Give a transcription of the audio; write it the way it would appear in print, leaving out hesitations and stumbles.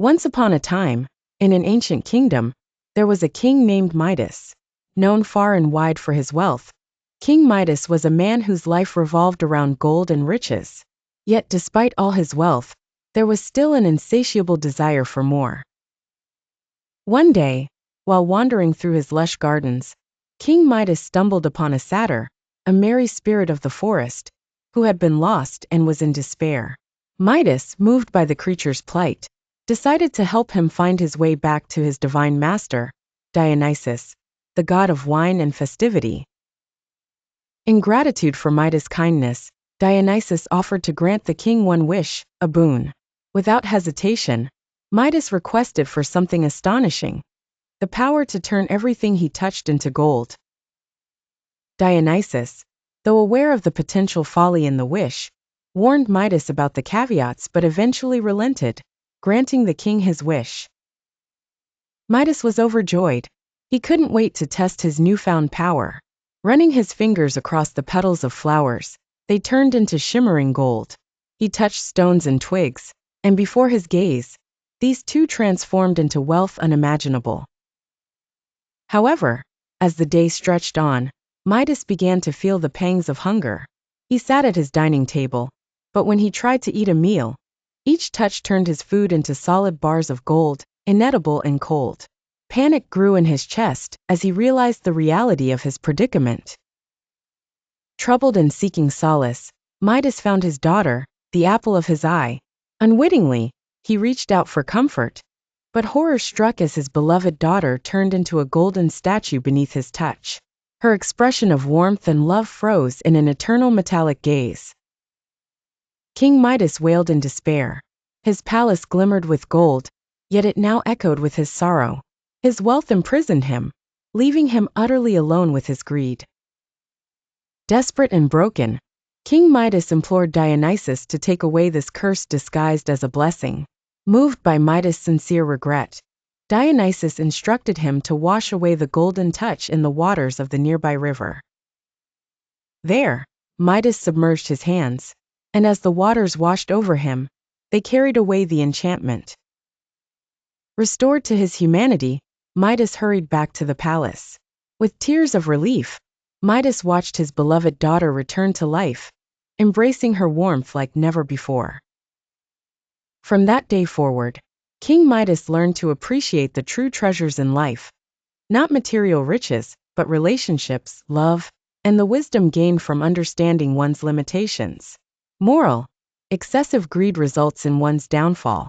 Once upon a time, in an ancient kingdom, there was a king named Midas. Known far and wide for his wealth, King Midas was a man whose life revolved around gold and riches. Yet despite all his wealth, there was still an insatiable desire for more. One day, while wandering through his lush gardens, King Midas stumbled upon a satyr, a merry spirit of the forest, who had been lost and was in despair. Midas, moved by the creature's plight, decided to help him find his way back to his divine master, Dionysus, the god of wine and festivity. In gratitude for Midas' kindness, Dionysus offered to grant the king one wish, a boon. Without hesitation, Midas requested for something astonishing: the power to turn everything he touched into gold. Dionysus, though aware of the potential folly in the wish, warned Midas about the caveats but eventually relented, granting the king his wish. Midas was overjoyed. He couldn't wait to test his newfound power. Running his fingers across the petals of flowers, they turned into shimmering gold. He touched stones and twigs, and before his gaze, these too transformed into wealth unimaginable. However, as the day stretched on, Midas began to feel the pangs of hunger. He sat at his dining table, but when he tried to eat a meal, each touch turned his food into solid bars of gold, inedible and cold. Panic grew in his chest as he realized the reality of his predicament. Troubled and seeking solace, Midas found his daughter, the apple of his eye. Unwittingly, he reached out for comfort, but horror struck as his beloved daughter turned into a golden statue beneath his touch. Her expression of warmth and love froze in an eternal metallic gaze. King Midas wailed in despair. His palace glimmered with gold, yet it now echoed with his sorrow. His wealth imprisoned him, leaving him utterly alone with his greed. Desperate and broken, King Midas implored Dionysus to take away this curse disguised as a blessing. Moved by Midas' sincere regret, Dionysus instructed him to wash away the golden touch in the waters of the nearby river. There, Midas submerged his hands, and as the waters washed over him, they carried away the enchantment. Restored to his humanity, Midas hurried back to the palace. With tears of relief, Midas watched his beloved daughter return to life, embracing her warmth like never before. From that day forward, King Midas learned to appreciate the true treasures in life, not material riches, but relationships, love, and the wisdom gained from understanding one's limitations. Moral: excessive greed results in one's downfall.